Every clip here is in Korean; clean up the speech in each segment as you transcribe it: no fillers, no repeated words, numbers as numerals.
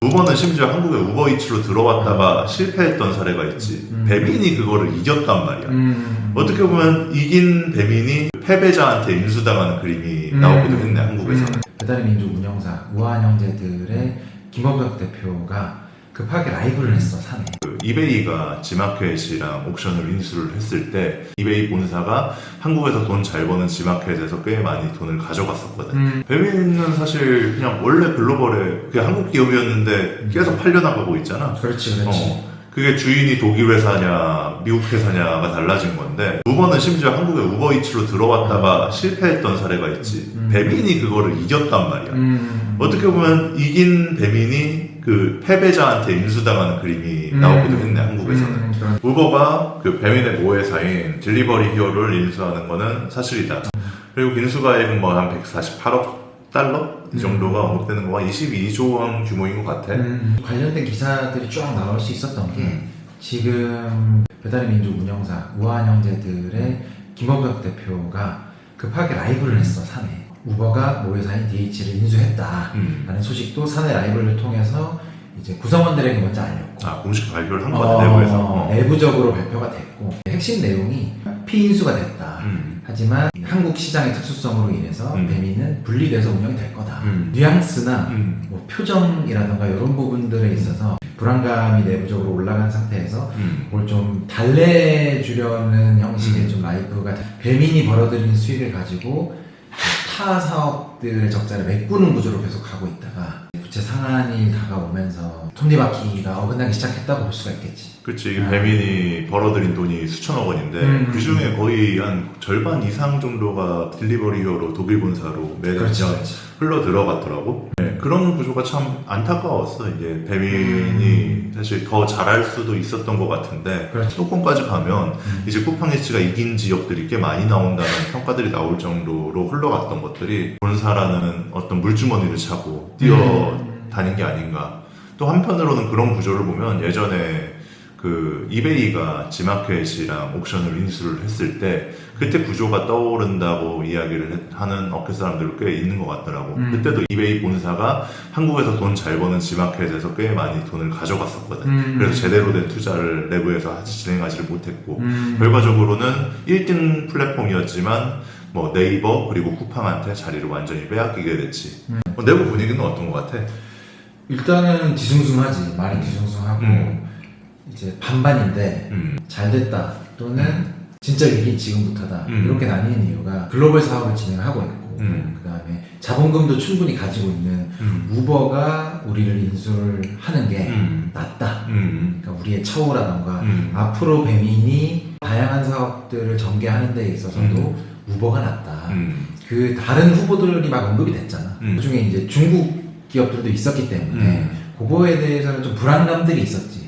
우버는 심지어 한국에 우버이츠로 들어왔다가 실패했던 사례가 있지. 배민이 그거를 이겼단 말이야. 어떻게 보면 이긴 배민이 패배자한테 인수당하는 그림이 나오기도 했네, 한국에서는. 배달의 민족 운영사 우아한 형제들의 김범석 대표가 급하게 라이브를 했어, 산에. 이베이가 지마켓이랑 옥션을 인수를 했을 때 이베이 본사가 한국에서 돈 잘 버는 지마켓에서 꽤 많이 돈을 가져갔었거든. 배민은 사실 그냥 원래 글로벌에 그냥 한국 기업이었는데 계속 팔려나가고 있잖아. 그렇지. 그게 주인이 독일 회사냐 미국 회사냐가 달라진 건데, 우버는 심지어 한국에 우버이츠로 들어왔다가 실패했던 사례가 있지. 배민이 그거를 이겼단 말이야. 어떻게 보면 이긴 배민이 그 패배자한테 인수당하는 그림이 나오기도 했네, 한국에서는. 우버가 그 배민의 모회사인 딜리버리 히어로를 인수하는 거는 사실이다. 그리고 인수가액은 뭐 한 148억 달러? 이 정도가 언급되는 거가 22조 원 규모인 것 같아. 관련된 기사들이 쫙 나올 수 있었던 게 지금 배달의 민족 운영사 우아한 형제들의 김범석 대표가 급하게 라이브를 했어, 산에. 우버가 모회사인 DH를 인수했다라는 소식도 사내 라이브를 통해서 이제 구성원들에게 먼저 알렸고, 공식 발표를 한 거네, 내부에서. 내부적으로 발표가 됐고, 핵심 내용이 피인수가 됐다. 하지만 한국 시장의 특수성으로 인해서 배민은 분리돼서 운영이 될 거다. 뉘앙스나 뭐 표정이라던가 이런 부분들에 있어서 불안감이 내부적으로 올라간 상태에서 그걸 좀 달래주려는 형식의 좀 라이브가 배민이 벌어들이는 수익을 가지고 타 사업들의 적자를 메꾸는 구조로 계속 가고 있다가 부채 상한이 다가오면서 톱니바퀴가 어긋나기 시작했다고 볼 수가 있겠지. 그치. 이게 배민이 벌어들인 돈이 수천억 원인데 그 중에 거의 한 절반 이상 정도가 딜리버리 히어로 독일 본사로 매년 흘러 들어갔더라고. 네, 그런 구조가 참 안타까웠어. 이제 배민이 사실 더 잘할 수도 있었던 것 같은데, 수도권까지 가면 이제 쿠팡이츠가 이긴 지역들이 꽤 많이 나온다는 평가들이 나올 정도로 흘러갔던 것들이 본사라는 어떤 물주머니를 차고 뛰어다닌 게 아닌가. 또 한편으로는 그런 구조를 보면 예전에 그 이베이가 지마켓이랑 옥션을 인수를 했을 때 그때 구조가 떠오른다고 이야기를 하는 업계 사람들 꽤 있는 것 같더라고. 그때도 이베이 본사가 한국에서 돈 잘 버는 지마켓에서 꽤 많이 돈을 가져갔었거든. 그래서 제대로 된 투자를 내부에서 진행하지를 못했고, 결과적으로는 1등 플랫폼이었지만 뭐 네이버 그리고 쿠팡한테 자리를 완전히 빼앗기게 됐지. 내부 분위기는 어떤 것 같아? 일단은 뒤숭숭하지. 많이 뒤숭숭하고 이제 반반인데 잘 됐다 또는 진짜 위기 지금부터다 이렇게 나뉘는 이유가 글로벌 사업을 진행하고 있고 그 다음에 자본금도 충분히 가지고 있는 우버가 우리를 인수를 하는 게 낫다. 그러니까 우리의 처우라던가 앞으로 배민이 다양한 사업들을 전개하는 데 있어서도 우버가 낫다. 그 다른 후보들이 막 언급이 됐잖아. 그중에 이제 중국 기업들도 있었기 때문에 그거에 대해서는 좀 불안감들이 있었지.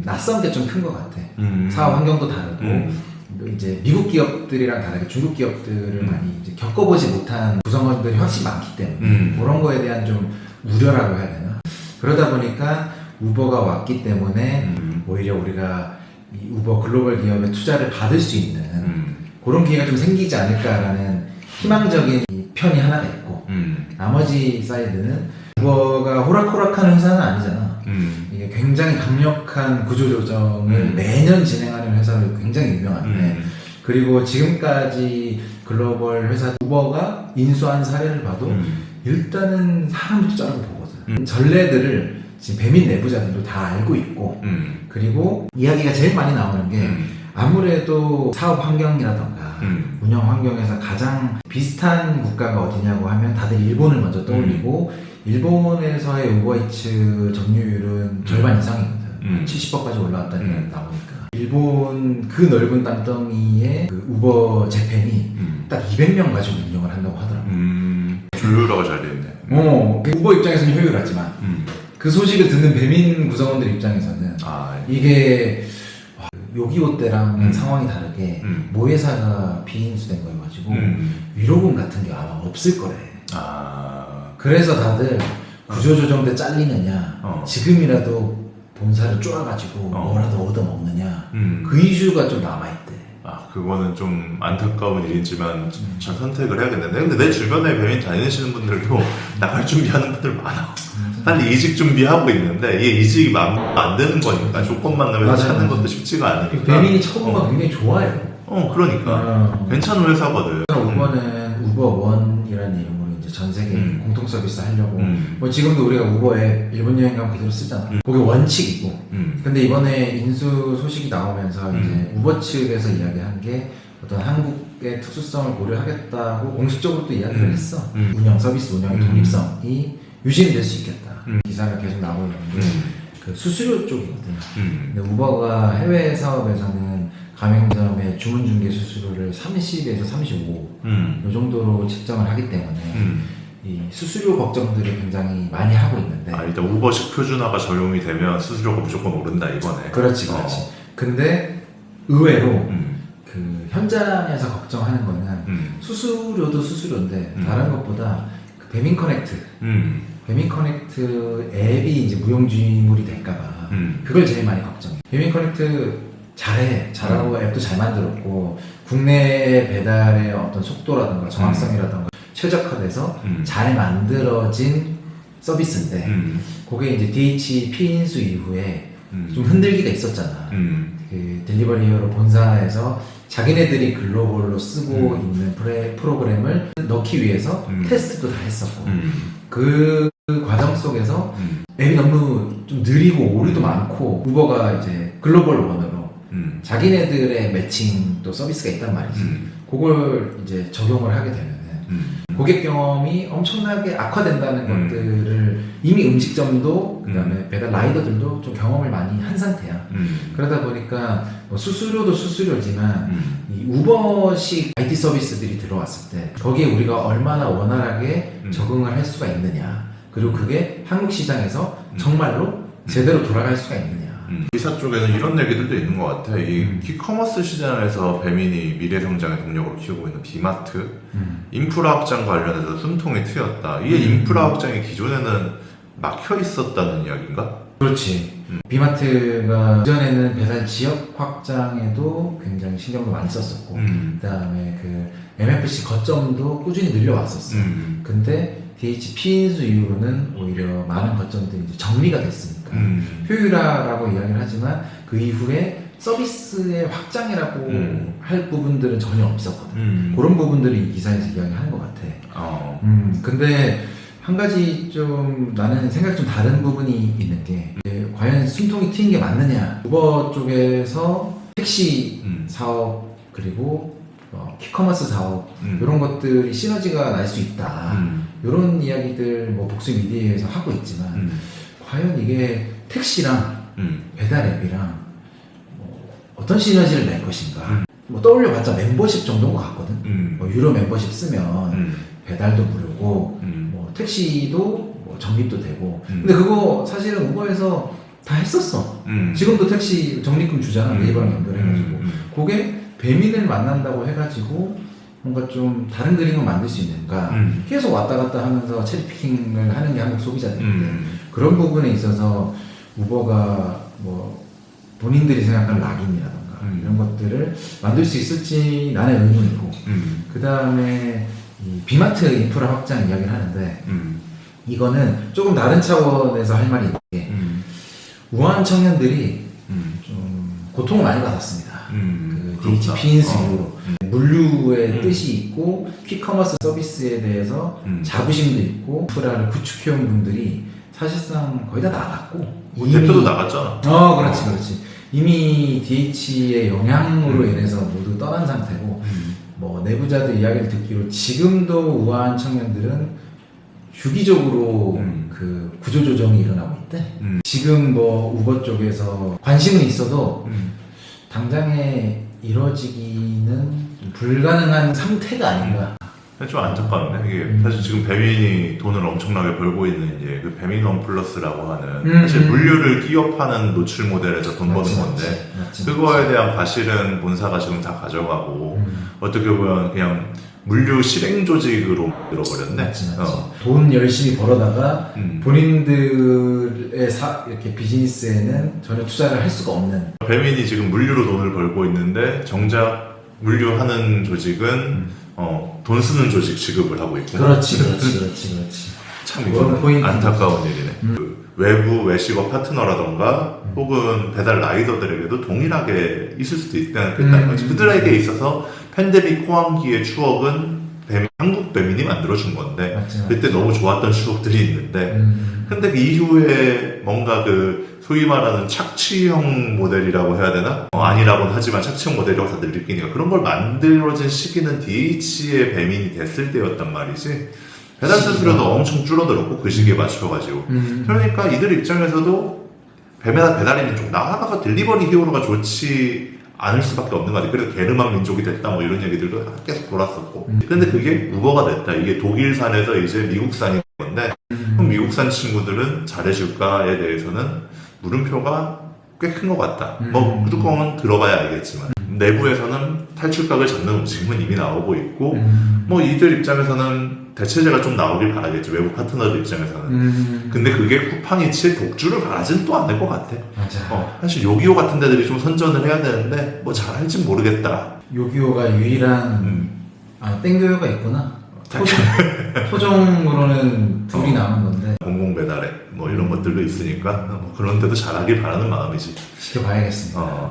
낯선 게 좀 큰 것 같아. 사업 환경도 다르고 이제 미국 기업들이랑 다르게 중국 기업들을 많이 이제 겪어보지 못한 구성원들이 훨씬 많기 때문에 그런 거에 대한 좀 우려라고 해야 되나? 그러다 보니까 우버가 왔기 때문에 오히려 우리가 이 우버 글로벌 기업의 투자를 받을 수 있는 그런 기회가 좀 생기지 않을까라는 희망적인 편이 하나가 있고, 나머지 사이드는 우버가 호락호락하는 회사는 아니잖아. 이게 굉장히 강력한 구조조정을 매년 진행하는 회사로 굉장히 유명한데, 그리고 지금까지 글로벌 회사 우버가 인수한 사례를 봐도 일단은 사람부터 자르고 보거든. 전례들을 지금 배민 내부자들도 다 알고 있고, 그리고 이야기가 제일 많이 나오는 게 아무래도 사업 환경이라던가 운영 환경에서 가장 비슷한 국가가 어디냐고 하면 다들 일본을 먼저 떠올리고, 일본에서의 우버이츠 점유율은 절반 이상이거든. 70%까지 올라왔다는 게 나오니까. 일본 그 넓은 땅덩이에 그 우버 재팬이 딱 200명 가지고 운영을 한다고 하더라고. 조율화가 잘 됐네. 그 우버 입장에서는 효율하지만 그 소식을 듣는 배민 구성원들 입장에서는 이게 요기요 때랑 상황이 다르게 모회사가 비인수된 거여가지고 위로금 같은 게 아마 없을 거래. 그래서 다들 구조조정 때 잘리느냐, 지금이라도 본사를 쪼아가지고 뭐라도 얻어먹느냐, 그 이슈가 좀 남아있대. 그거는 좀 안타까운 일이지만 잘 선택을 해야겠는데, 근데 내 주변에 배민 다니시는 분들도 나갈 준비하는 분들 많아. 빨리 이직 준비하고 있는데 이게 이직이 안 되는 거니까 조건만 나면 맞아, 찾는 맞아. 것도 쉽지가 않으니까. 배민이 처음과 굉장히 좋아요. 그러니까 괜찮은 회사거든. 우버는 우버원이라는 이름으로 이제 전 세계 공통 서비스 하려고 뭐 지금도 우리가 우버 앱 일본 여행 가면 그대로 쓰잖아. 그게 원칙이고. 근데 이번에 인수 소식이 나오면서 이제 우버 측에서 이야기한 게 어떤 한국의 특수성을 고려하겠다고 공식적으로 또 이야기를 했어. 운영 서비스 운영의 독립성이 유지는 될 수 있겠다. 기사가 계속 나오고 있는데 그 수수료 쪽이거든요. 근데 우버가 해외 사업에서는 가맹점의 주문 중개 수수료를 30에서 35, 이 정도로 책정을 하기 때문에 이 수수료 걱정들을 굉장히 많이 하고 있는데. 일단 우버식 표준화가 적용이 되면 수수료가 무조건 오른다 이거네. 그렇지. 근데 의외로 그 현장에서 걱정하는 거는 수수료도 수수료인데 다른 것보다 그 배민 커넥트, 배민 커넥트 앱이 이제 무용지물이 될까봐 그걸 제일 많이 걱정해. 배민 커넥트 잘하고 앱도 잘 만들었고 국내 배달의 어떤 속도라든가 정확성이라든가 최적화돼서 잘 만들어진 서비스인데 그게 이제 DH 피인수 이후에 좀 흔들기가 있었잖아. 그 딜리버리 히어로 본사에서 자기네들이 글로벌로 쓰고 있는 프로그램을 넣기 위해서 테스트도 다 했었고 그 과정 속에서 앱이 너무 좀 느리고 오류도 많고 우버가 이제 글로벌 원어로 자기네들의 매칭 또 서비스가 있단 말이지. 그걸 이제 적용을 하게 되면은 고객 경험이 엄청나게 악화된다는 것들을 이미 음식점도 그다음에 배달 라이더들도 좀 경험을 많이 한 상태야. 그러다 보니까 뭐 수수료도 수수료지만 이 우버식 IT 서비스들이 들어왔을 때 거기에 우리가 얼마나 원활하게 적응을 할 수가 있느냐, 그리고 그게 한국 시장에서 정말로 제대로 돌아갈 수가 있느냐. 기사 쪽에는 이런 얘기들도 있는 것 같아. 이 키커머스 시장에서 배민이 미래 성장의 동력으로 키우고 있는 비마트 인프라 확장 관련해서 숨통이 트였다. 이게 인프라 확장이 기존에는 막혀 있었다는 이야기인가? 그렇지. 비마트가 그전에는 배달 지역 확장에도 굉장히 신경도 많이 썼었고 그다음에 그 MFC 거점도 꾸준히 늘려왔었어. 근데 DH 피인수 이후로는 오히려 많은 거점들이 이제 정리가 됐으니까 효율화라고 이야기를 하지만 그 이후에 서비스의 확장이라고 할 부분들은 전혀 없었거든. 그런 부분들을 이 기사에서 이야기하는 것 같아. 근데 한 가지 좀 나는 생각 좀 다른 부분이 있는 게 과연 숨통이 트인 게 맞느냐. 우버 쪽에서 택시 사업 그리고 키커머스 사업 이런 것들이 시너지가 날 수 있다. 이런 이야기들 뭐 복수 미디어에서 하고 있지만 과연 이게 택시랑 배달 앱이랑 뭐 어떤 시너지를 낼 것인가. 뭐 떠올려봤자 멤버십 정도인 것 같거든. 뭐 유료 멤버십 쓰면 배달도 무료고 뭐 택시도 뭐 적립도 되고. 근데 그거 사실은 우버에서 다 했었어. 지금도 택시 적립금 주잖아. 네이버랑 연결해가지고. 그게 배민을 만난다고 해가지고 뭔가 좀 다른 그림을 만들 수 있는가. 계속 왔다 갔다 하면서 체리피킹을 하는 게 한국 소비자들인데 그런 부분에 있어서 우버가 뭐 본인들이 생각하는 락인이라던가 이런 것들을 만들 수 있을지 나는 의문이고. 그 다음에 이 비마트 인프라 확장 이야기를 하는데 이거는 조금 다른 차원에서 할 말이 있는 게 우한 청년들이 좀 고통을 많이 받았습니다. 그 DH 피인수 이후로 물류의 뜻이 있고 퀵커머스 서비스에 대해서 자부심도 있고 인프라를 구축해온 분들이 사실상 거의 다 나갔고 대표도 나갔잖아. 그렇지. 이미 DH의 영향으로 인해서 모두 떠난 상태고 뭐 내부자들 이야기를 듣기로 지금도 우한 청년들은 주기적으로 그 구조조정이 일어나고 있대. 지금 뭐 우버 쪽에서 관심은 있어도 당장에 이루어지기는 불가능한 상태가 아닌가. 좀 안타깝네. 이게 사실 지금 배민이 돈을 엄청나게 벌고 있는 이제 그 배민 원 플러스라고 하는 사실 물류를 끼업하는 노출 모델에서 돈 버는 건데 그거에 대한 과실은 본사가 지금 다 가져가고 어떻게 보면 그냥 물류 실행 조직으로 들어버렸네. 맞지. 돈 열심히 벌어다가 본인들의 이렇게 비즈니스에는 전혀 투자를 할 수가 없는. 배민이 지금 물류로 돈을 벌고 있는데 정작 물류하는 조직은 돈 쓰는 조직 취급을 하고 있고. 그렇지. 참 이건 안타까운 일이네. 그 외부 외식업 파트너라던가 혹은 배달 라이더들에게도 동일하게 있을 수도 있다는 거지. 그들에게 있어서 팬데믹 호황기의 추억은 한국 배민이 만들어준 건데 맞지. 그때 너무 좋았던 추억들이 있는데 근데 그 이후에 뭔가 그 소위 말하는 착취형 모델이라고 해야 되나? 아니라고는 하지만 착취형 모델이라고 다들 느끼니까 그런 걸 만들어진 시기는 DH의 배민이 됐을 때였단 말이지. 배달 수수료도 엄청 줄어들었고 그 시기에 맞춰가지고 그러니까 이들 입장에서도 배달의 민족 나아가서 딜리버리 히어로가 좋지 않을 수밖에 없는 거 같아요. 그래서 게르만 민족이 됐다 뭐 이런 얘기들도 계속 돌았었고 근데 그게 우버가 됐다. 이게 독일산에서 이제 미국산인 건데 그럼 미국산 친구들은 잘해줄까에 대해서는 물음표가 꽤 큰 것 같다. 뭐 뚜껑은 들어봐야 알겠지만 내부에서는 탈출각을 잡는 움직임은 이미 나오고 있고 뭐 이들 입장에서는 대체제가 좀 나오길 바라겠죠. 외부 파트너들 입장에서는. 근데 그게 쿠팡이치의 독주를 바라진 또 않을 것 같아. 맞아. 사실 요기요 같은 데들이 좀 선전을 해야 되는데 뭐 잘할진 모르겠다. 요기요가 유일한 땡교요가 있구나. 토종으로는 둘이 남은 건데 공공 배달에 뭐 이런 것들도 있으니까 뭐 그런 데도 잘하길 바라는 마음이지. 지켜봐야겠습니다.